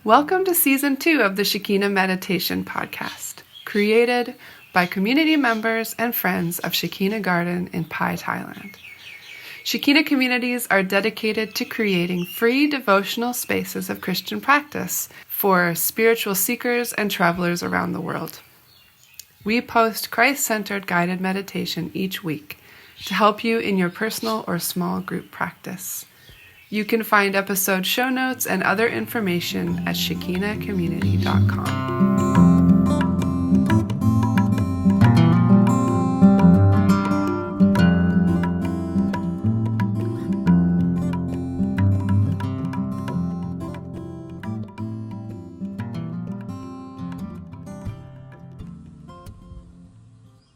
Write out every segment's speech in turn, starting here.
Welcome to Season 2 of the Shekina Meditation Podcast, created by community members and friends of Shekina Garden in Pai, Thailand. Shekina communities are dedicated to creating free devotional spaces of Christian practice for spiritual seekers and travelers around the world. We post Christ-centered guided meditation each week to help you in your personal or small group practice. You can find episode show notes and other information at shekinacommunity.com.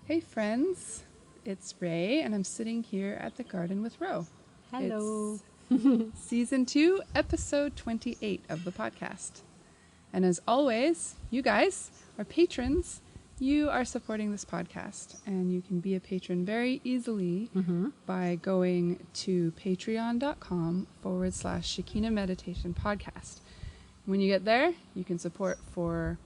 Hey friends, it's Ray and I'm sitting here at the garden with Ro. Hello. It's Season 2, Episode 28 of the podcast. And as always, you guys are patrons. You are supporting this podcast, and you can be a patron very easily by going to patreon.com/Shekina Meditation Podcast. When you get there, you can support for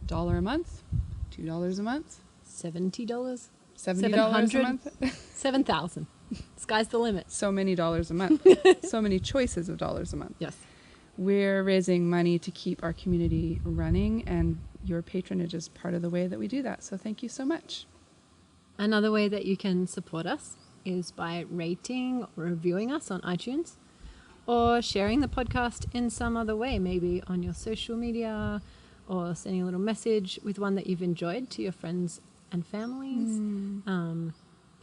$1 a month, $2 a month, $70? $70 a month. 7,000. Sky's the limit. So many dollars a month. So many choices of dollars a month. Yes. We're raising money to keep our community running, and your patronage is part of the way that we do that. So thank you so much. Another way that you can support us is by rating or reviewing us on iTunes, or sharing the podcast in some other way, maybe on your social media, or sending a little message with one that you've enjoyed to your friends and families.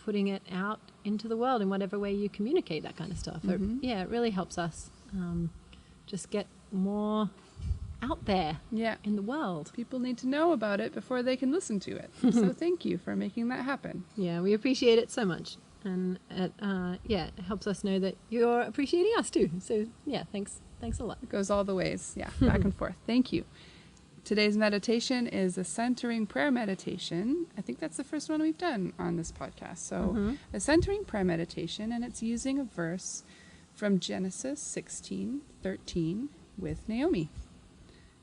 Putting it out into the world in whatever way you communicate that kind of stuff. It really helps us just get more out there in the world. People need to know about it before they can listen to it. So thank you for making that happen. Yeah, we appreciate it so much. And it helps us know that you're appreciating us too. So yeah, thanks a lot. It goes all the ways. Yeah, back and forth. Thank you. Today's meditation is a centering prayer meditation. I think that's the first one we've done on this podcast. So a centering prayer meditation, and it's using a verse from Genesis 16:13 with Naomi.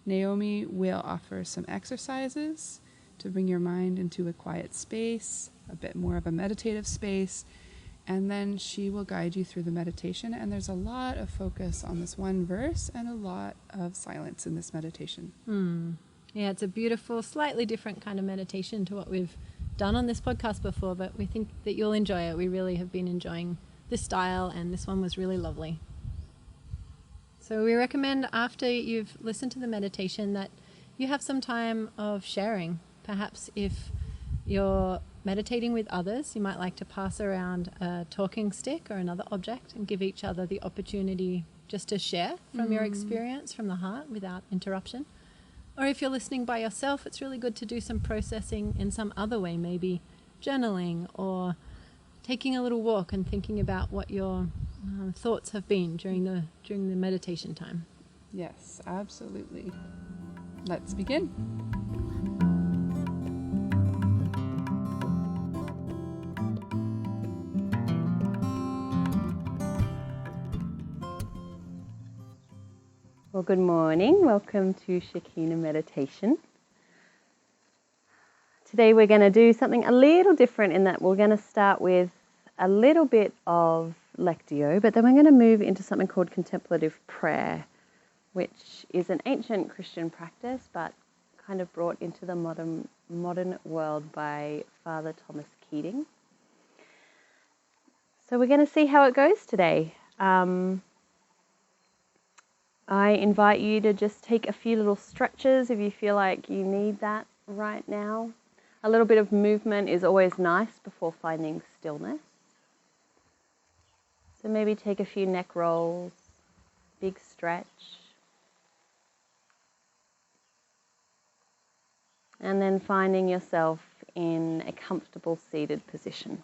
Naomi will offer some exercises to bring your mind into a quiet space, a bit more of a meditative space, and then she will guide you through the meditation. And there's a lot of focus on this one verse and a lot of silence in this meditation. Yeah, it's a beautiful, slightly different kind of meditation to what we've done on this podcast before, but we think that you'll enjoy it. We really have been enjoying this style, and this one was really lovely. So we recommend after you've listened to the meditation that you have some time of sharing. Perhaps if you're meditating with others, you might like to pass around a talking stick or another object and give each other the opportunity just to share from your experience from the heart without interruption. Or if you're listening by yourself, it's really good to do some processing in some other way, maybe journaling or taking a little walk and thinking about what your thoughts have been during the meditation time. Yes, absolutely. Let's begin. Well, good morning. Welcome to Shekina Meditation. Today we're going to do something a little different in that we're going to start with a little bit of Lectio, but then we're going to move into something called contemplative prayer, which is an ancient Christian practice, but kind of brought into the modern world by Father Thomas Keating. So we're going to see how it goes today. I invite you to just take a few little stretches if you feel like you need that right now. A little bit of movement is always nice before finding stillness. So maybe take a few neck rolls, big stretch. And then finding yourself in a comfortable seated position.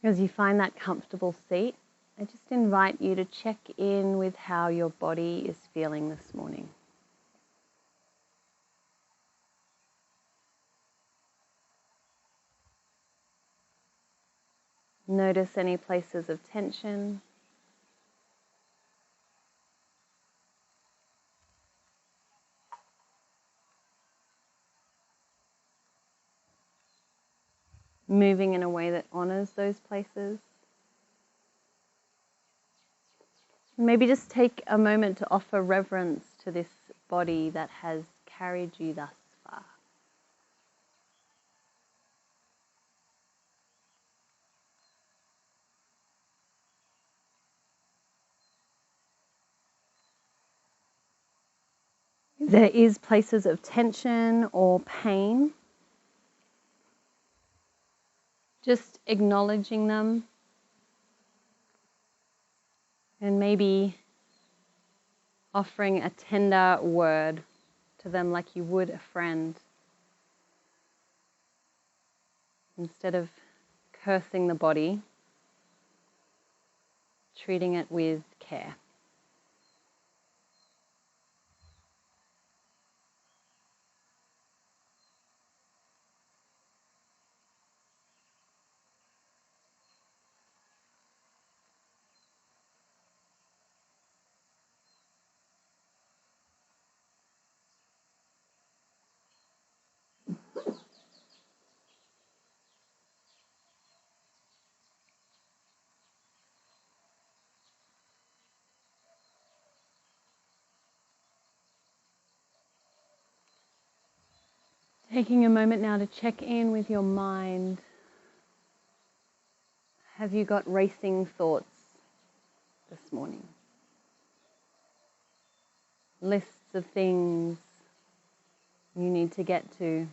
As you find that comfortable seat, I just invite you to check in with how your body is feeling this morning. Notice any places of tension. Moving in a way that honors those places. Maybe just take a moment to offer reverence to this body that has carried you thus far. If there is places of tension or pain, just acknowledging them and maybe offering a tender word to them like you would a friend, instead of cursing the body, treating it with care. Taking a moment now to check in with your mind. Have you got racing thoughts this morning? Lists of things you need to get to?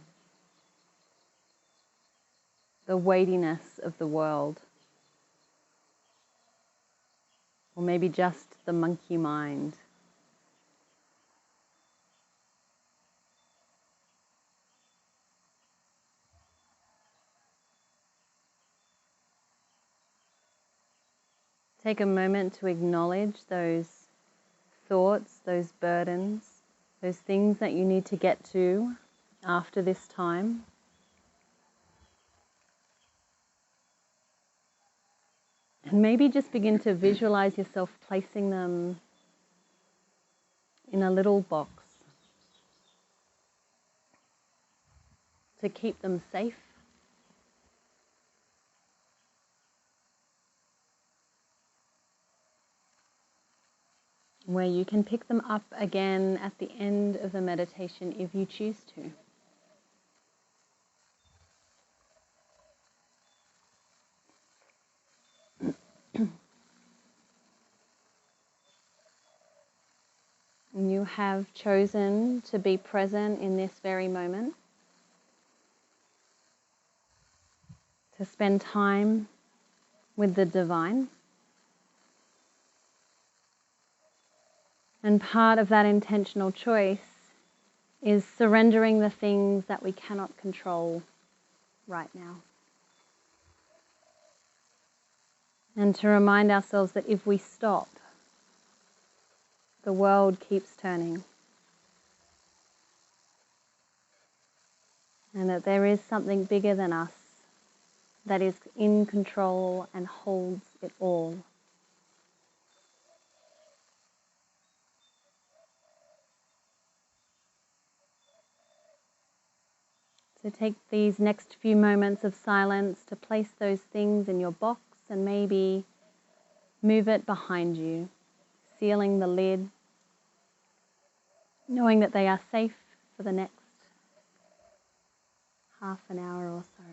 The weightiness of the world? Or maybe just the monkey mind? Take a moment to acknowledge those thoughts, those burdens, those things that you need to get to after this time. And maybe just begin to visualize yourself placing them in a little box to keep them safe. Where you can pick them up again at the end of the meditation if you choose to. You have chosen to be present in this very moment, to spend time with the divine. And part of that intentional choice is surrendering the things that we cannot control right now. And to remind ourselves that if we stop, the world keeps turning. And that there is something bigger than us that is in control and holds it all. So take these next few moments of silence to place those things in your box and maybe move it behind you, sealing the lid, knowing that they are safe for the next half an hour or so.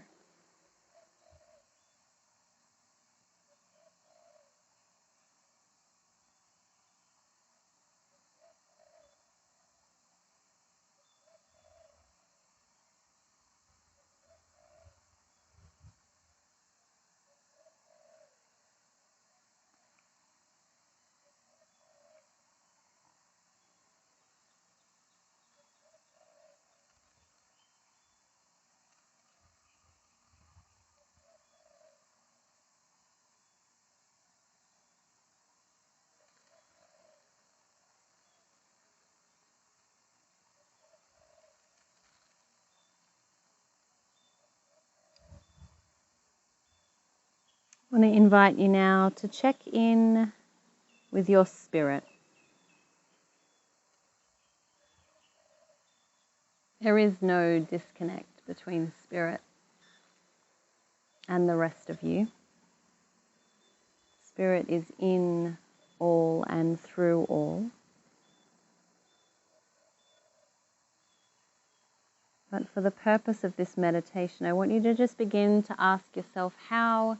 I want to invite you now to check in with your spirit. There is no disconnect between spirit and the rest of you. Spirit is in all and through all. But for the purpose of this meditation, I want you to just begin to ask yourself, how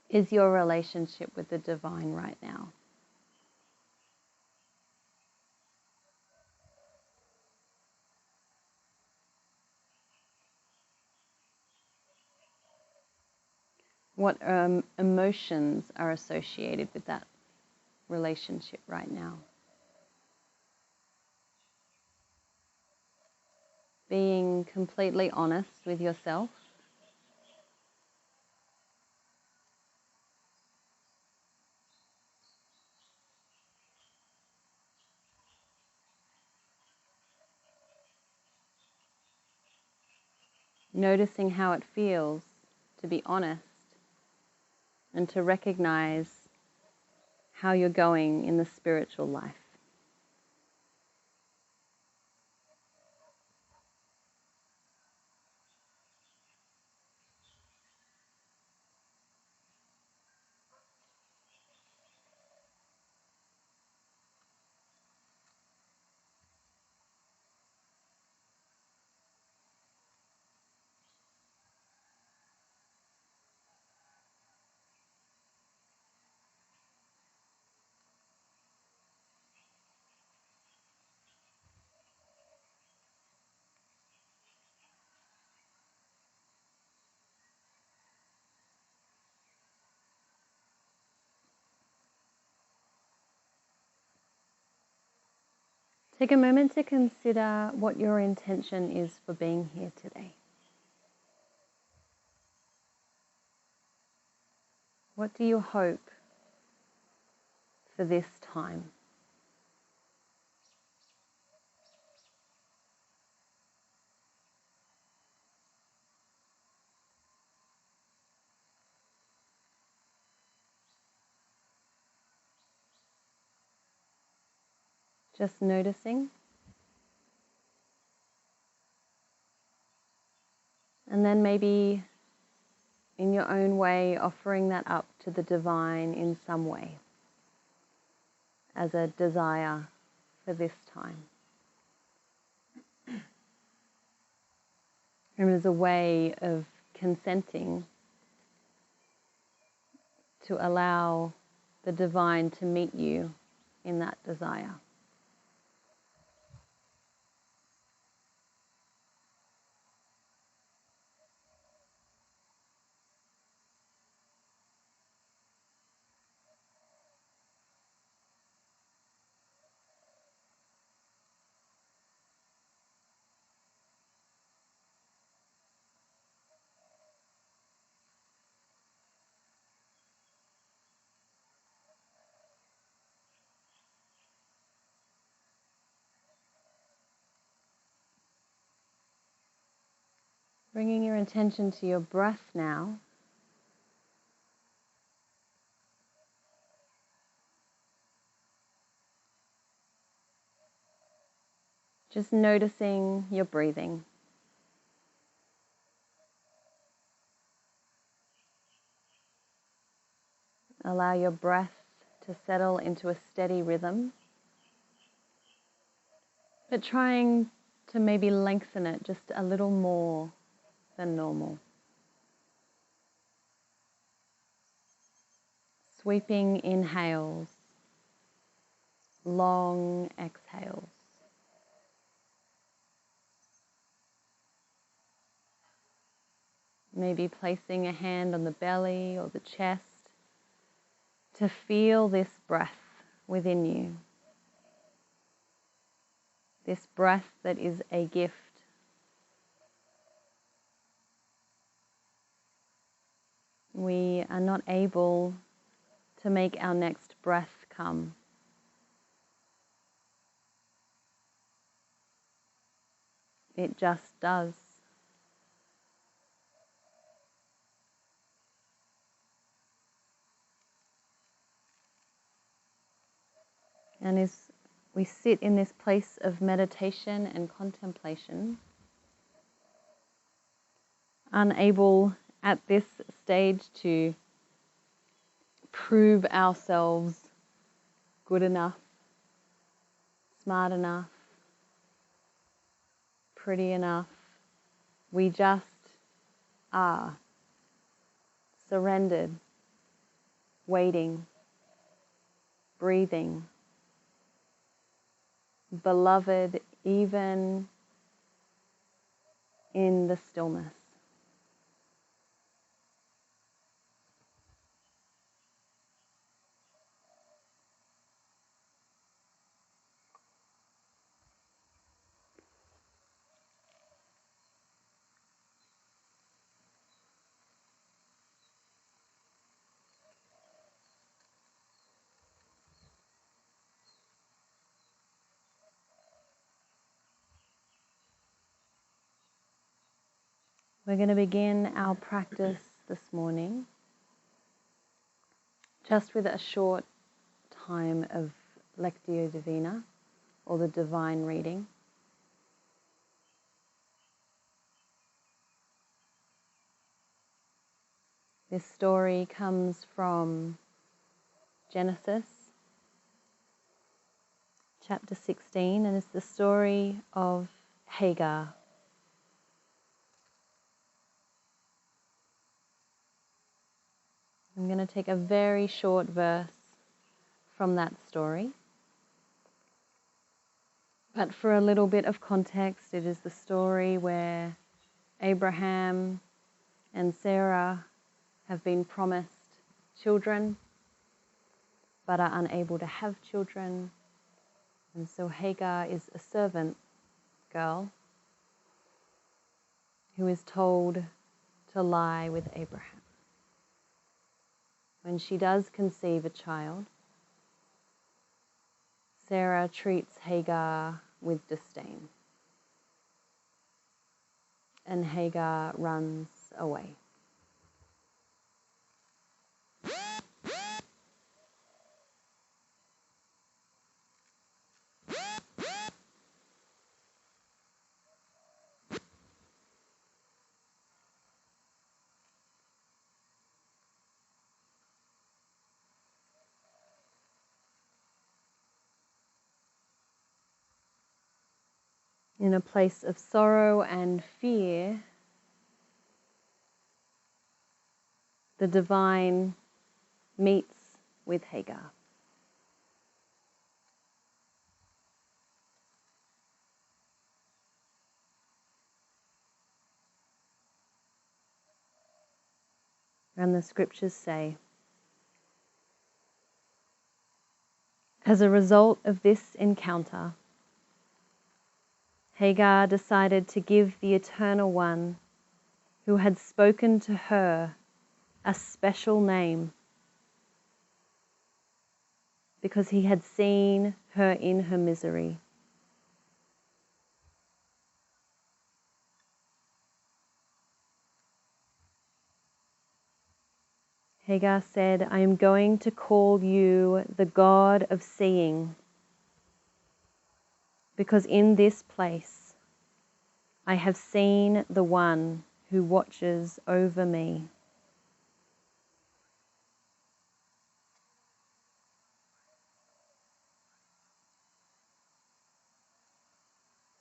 is your relationship with the divine right now? What emotions are associated with that relationship right now? Being completely honest with yourself. Noticing how it feels to be honest and to recognize how you're going in the spiritual life. Take a moment to consider what your intention is for being here today. What do you hope for this time? Just noticing, and then maybe in your own way offering that up to the divine in some way as a desire for this time. And as a way of consenting to allow the divine to meet you in that desire. Bringing your attention to your breath now. Just noticing your breathing. Allow your breath to settle into a steady rhythm, but trying to maybe lengthen it just a little more than normal. Sweeping inhales, long exhales. Maybe placing a hand on the belly or the chest to feel this breath within you. This breath that is a gift. We are not able to make our next breath come. It just does. And as we sit in this place of meditation and contemplation, unable at this stage to prove ourselves good enough, smart enough, pretty enough, we just are surrendered, waiting, breathing, beloved even in the stillness. We're going to begin our practice this morning just with a short time of Lectio Divina, or the divine reading. This story comes from Genesis chapter 16, and it's the story of Hagar. I'm going to take a very short verse from that story. But for a little bit of context, it is the story where Abraham and Sarah have been promised children but are unable to have children. And so Hagar is a servant girl who is told to lie with Abraham. When she does conceive a child, Sarah treats Hagar with disdain, and Hagar runs away. In a place of sorrow and fear, the divine meets with Hagar. And the scriptures say, as a result of this encounter, Hagar decided to give the Eternal One who had spoken to her a special name because he had seen her in her misery. Hagar said, I am going to call you the God of seeing, because in this place I have seen the one who watches over me.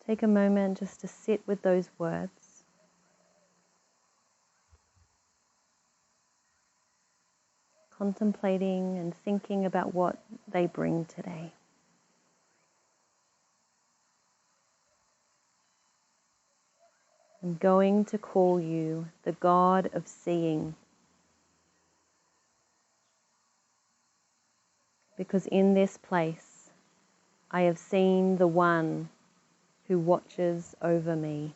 Take a moment just to sit with those words. Contemplating and thinking about what they bring today. I'm going to call you the God of seeing, because in this place I have seen the one who watches over me.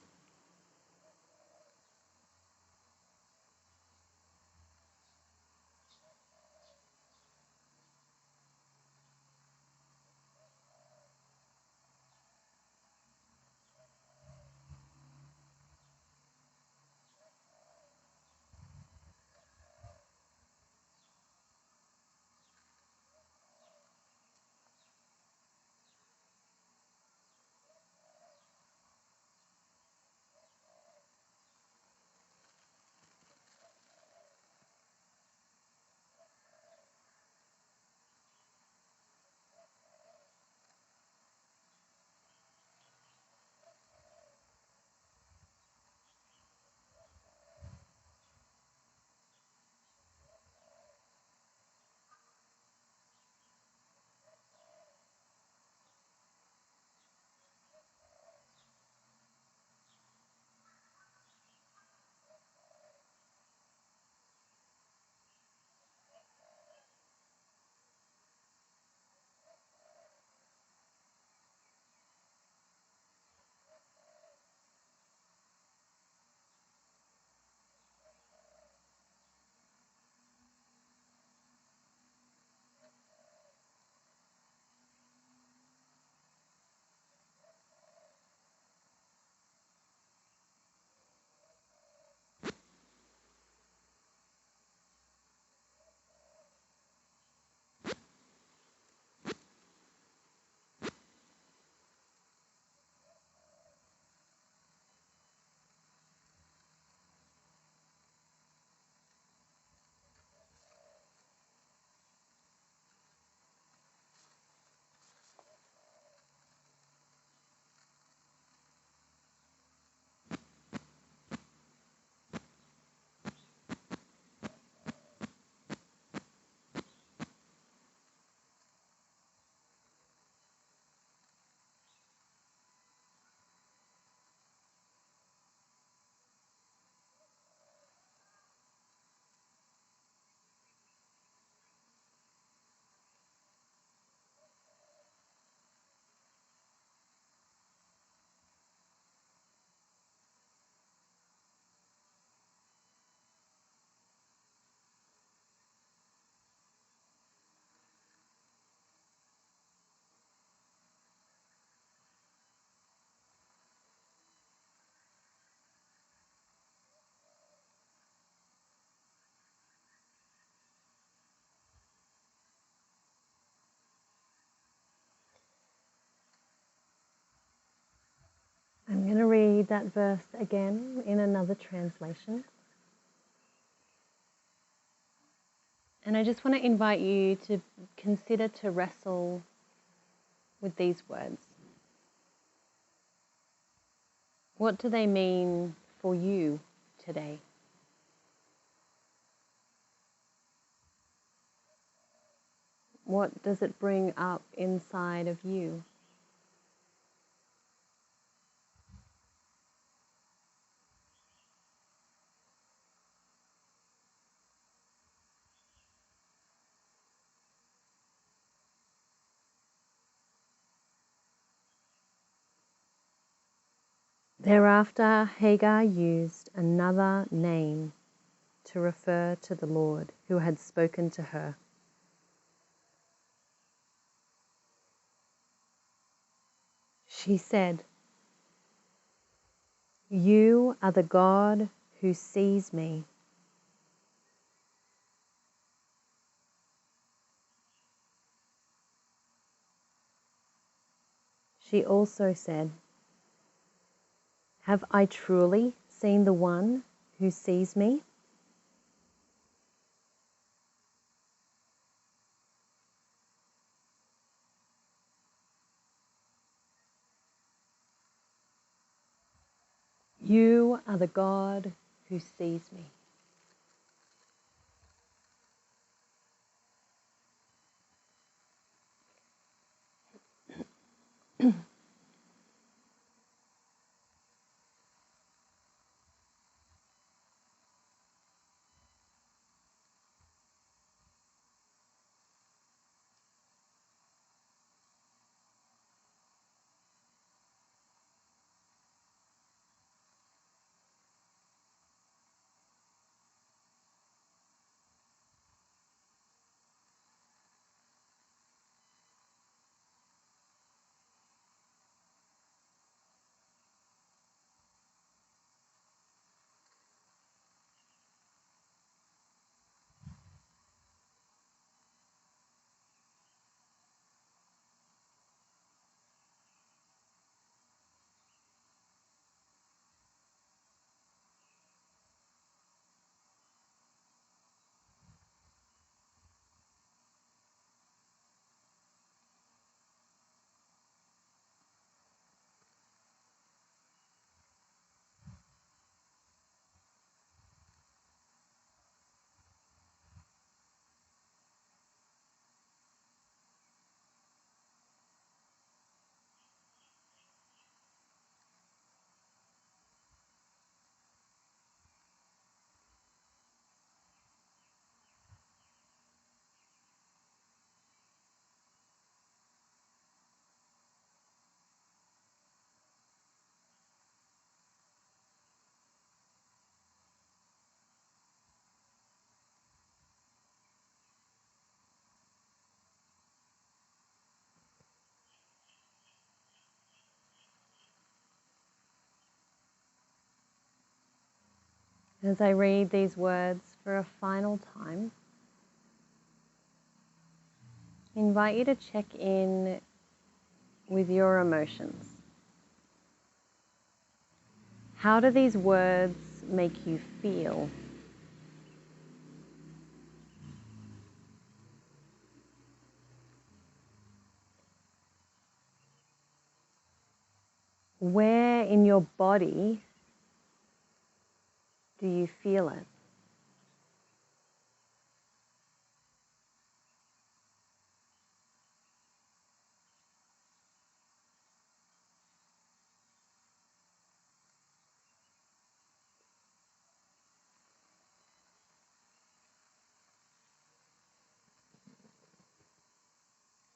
read that verse again in another translation. And I just want to invite you to consider to wrestle with these words. What do they mean for you today? What does it bring up inside of you? Thereafter, Hagar used another name to refer to the Lord who had spoken to her. She said, "You are the God who sees me." She also said, "Have I truly seen the one who sees me?" You are the God who sees me. As I read these words for a final time, I invite you to check in with your emotions. How do these words make you feel? Where in your body do you feel it?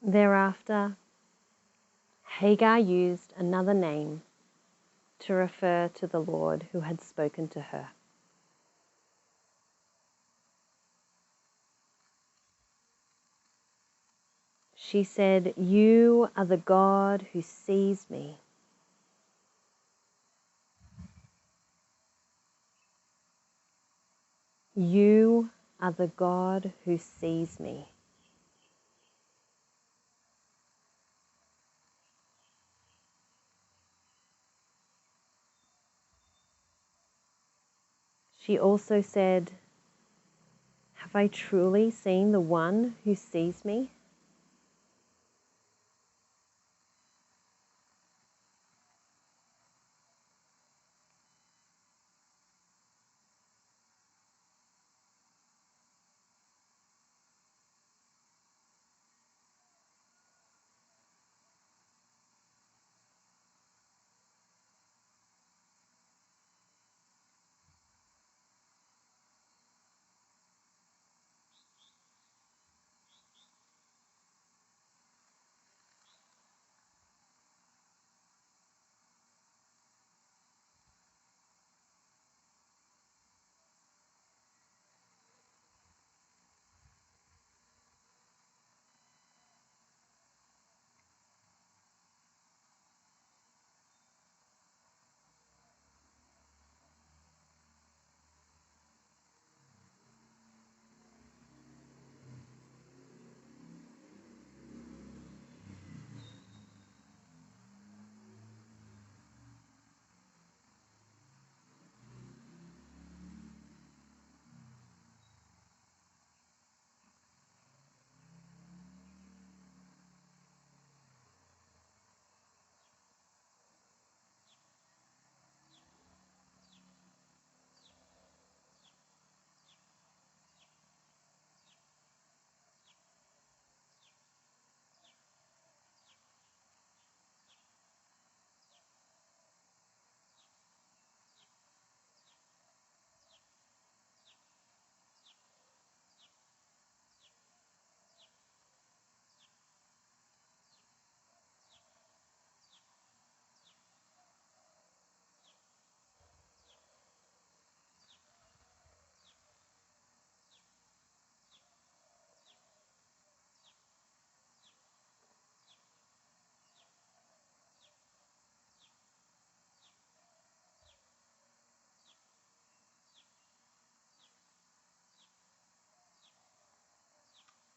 Thereafter, Hagar used another name to refer to the Lord who had spoken to her. She said, "You are the God who sees me." You are the God who sees me. She also said, "Have I truly seen the one who sees me?"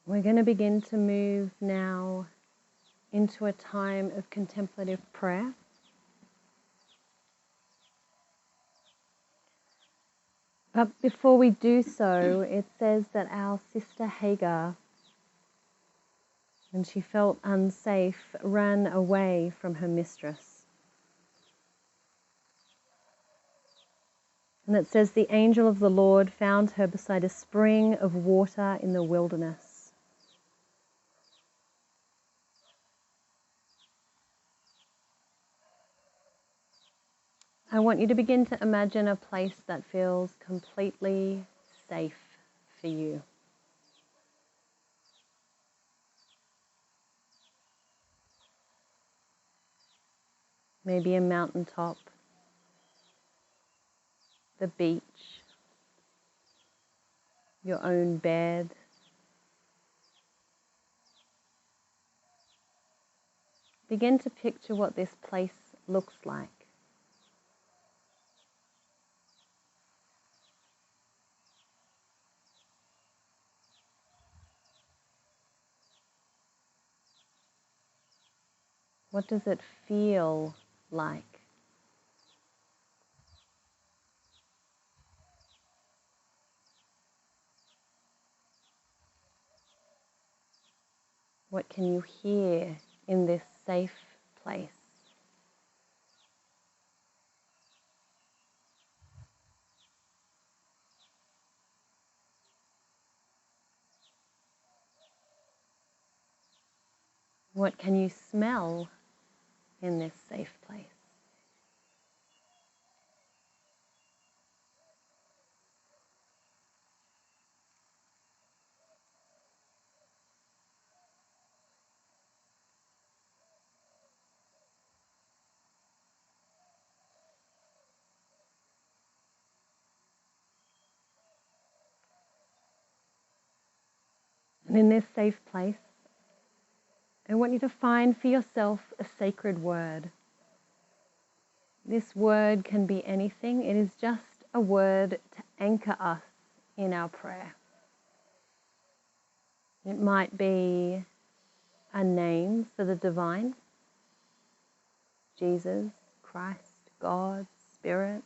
We're going to begin to move now into a time of contemplative prayer. But before we do so, it says that our sister Hagar, when she felt unsafe, ran away from her mistress. And it says the angel of the Lord found her beside a spring of water in the wilderness. I want you to begin to imagine a place that feels completely safe for you. Maybe a mountaintop, the beach, your own bed. Begin to picture what this place looks like. What does it feel like? What can you hear in this safe place? What can you smell in this safe place? And in this safe place, I want you to find for yourself a sacred word. This word can be anything. It is just a word to anchor us in our prayer. It might be a name for the divine, Jesus, Christ, God, Spirit.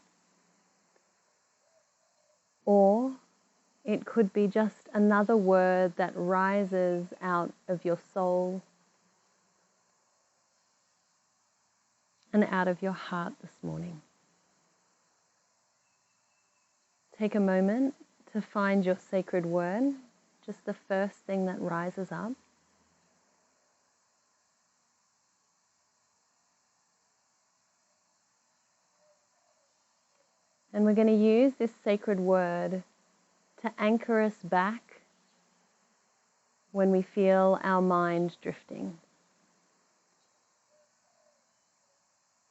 Or it could be just another word that rises out of your soul and out of your heart this morning. Take a moment to find your sacred word, just the first thing that rises up. And we're going to use this sacred word to anchor us back when we feel our mind drifting.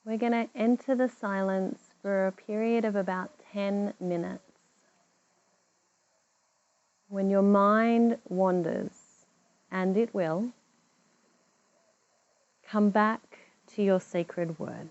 We're going to enter the silence for a period of about 10 minutes. When your mind wanders, and it will, come back to your sacred word.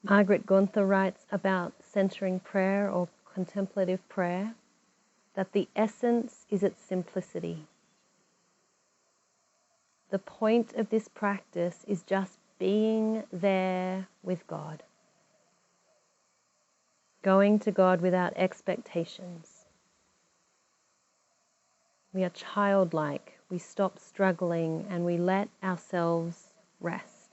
Margaret Gunther writes about centering prayer or contemplative prayer that the essence is its simplicity. The point of this practice is just being there with God, going to God without expectations. We are childlike, we stop struggling, and we let ourselves rest.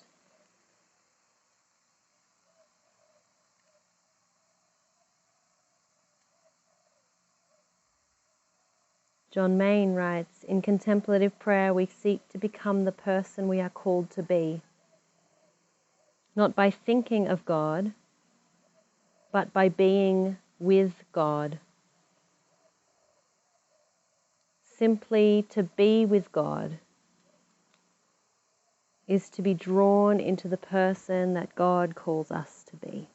John Main writes, in contemplative prayer we seek to become the person we are called to be, not by thinking of God, but by being with God. Simply to be with God is to be drawn into the person that God calls us to be.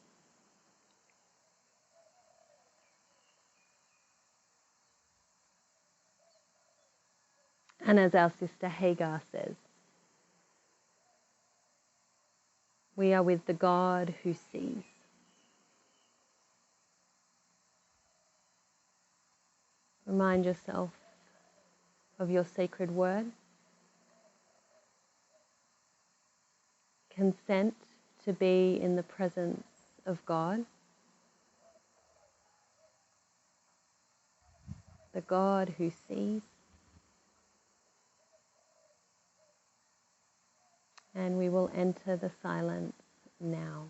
And as our sister Hagar says, we are with the God who sees. Remind yourself of your sacred word. Consent to be in the presence of God, the God who sees. And we will enter the silence now.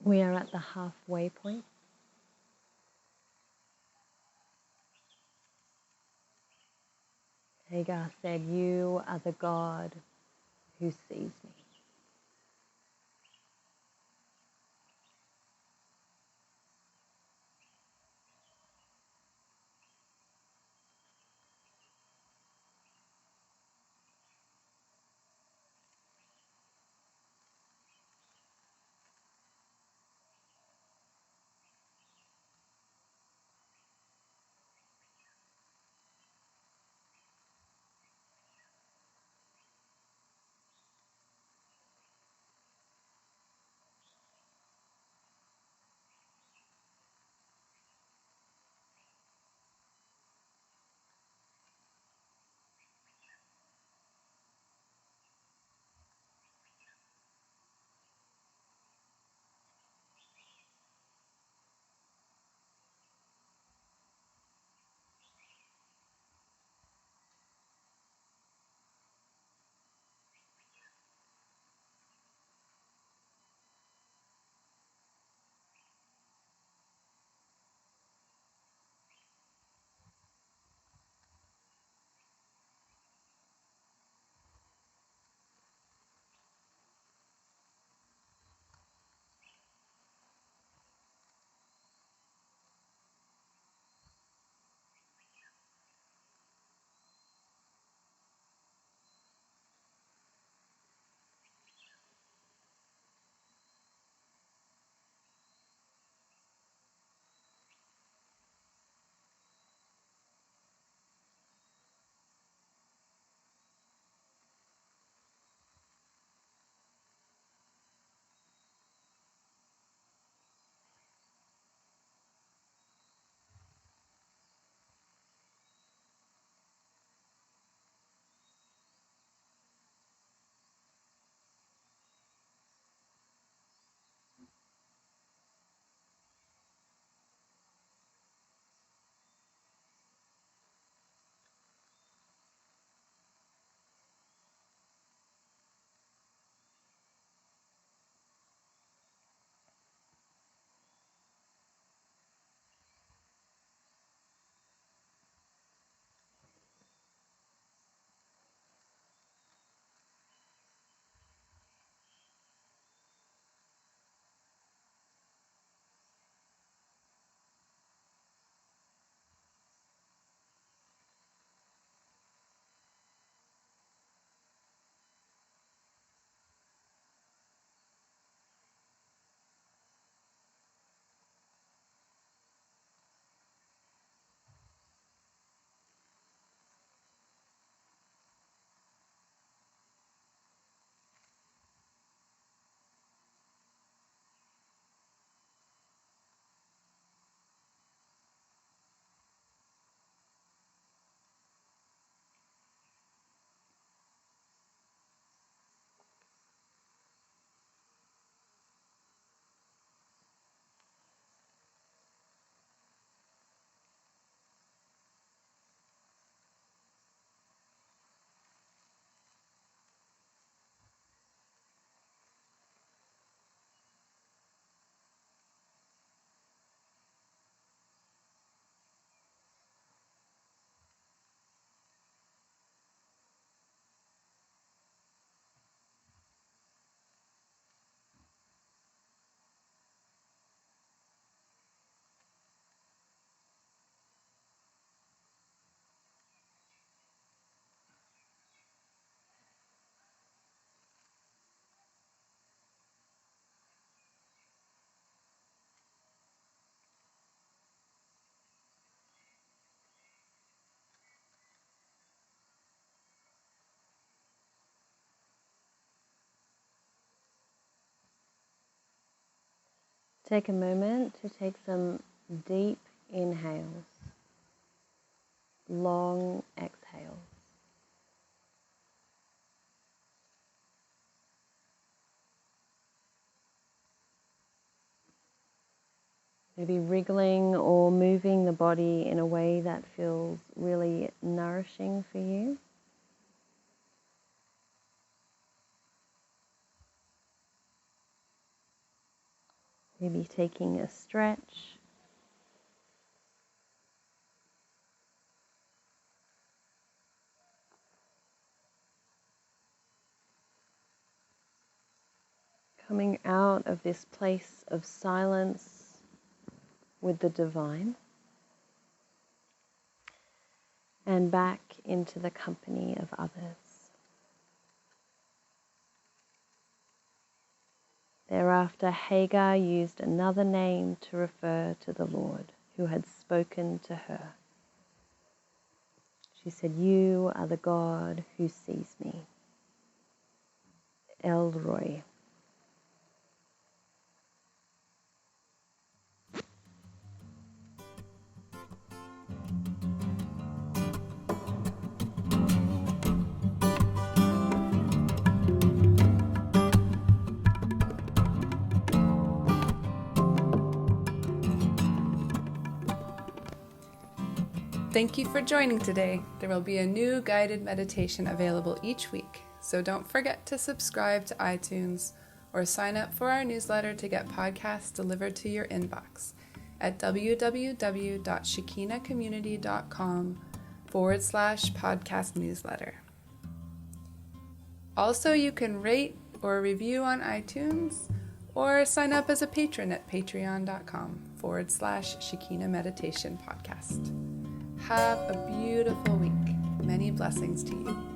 We are at the halfway point. Hagar said, "You are the God who sees me." Take a moment to take some deep inhales, long exhales. Maybe wriggling or moving the body in a way that feels really nourishing for you. Maybe taking a stretch. Coming out of this place of silence with the divine and back into the company of others. Thereafter, Hagar used another name to refer to the Lord who had spoken to her. She said, "You are the God who sees me." El Roi. Thank you for joining today. There will be a new guided meditation available each week, so don't forget to subscribe to iTunes or sign up for our newsletter to get podcasts delivered to your inbox at www.shekinacommunity.com/podcast newsletter. Also, you can rate or review on iTunes or sign up as a patron at patreon.com/Shekina Meditation Podcast. Have a beautiful week. Many blessings to you.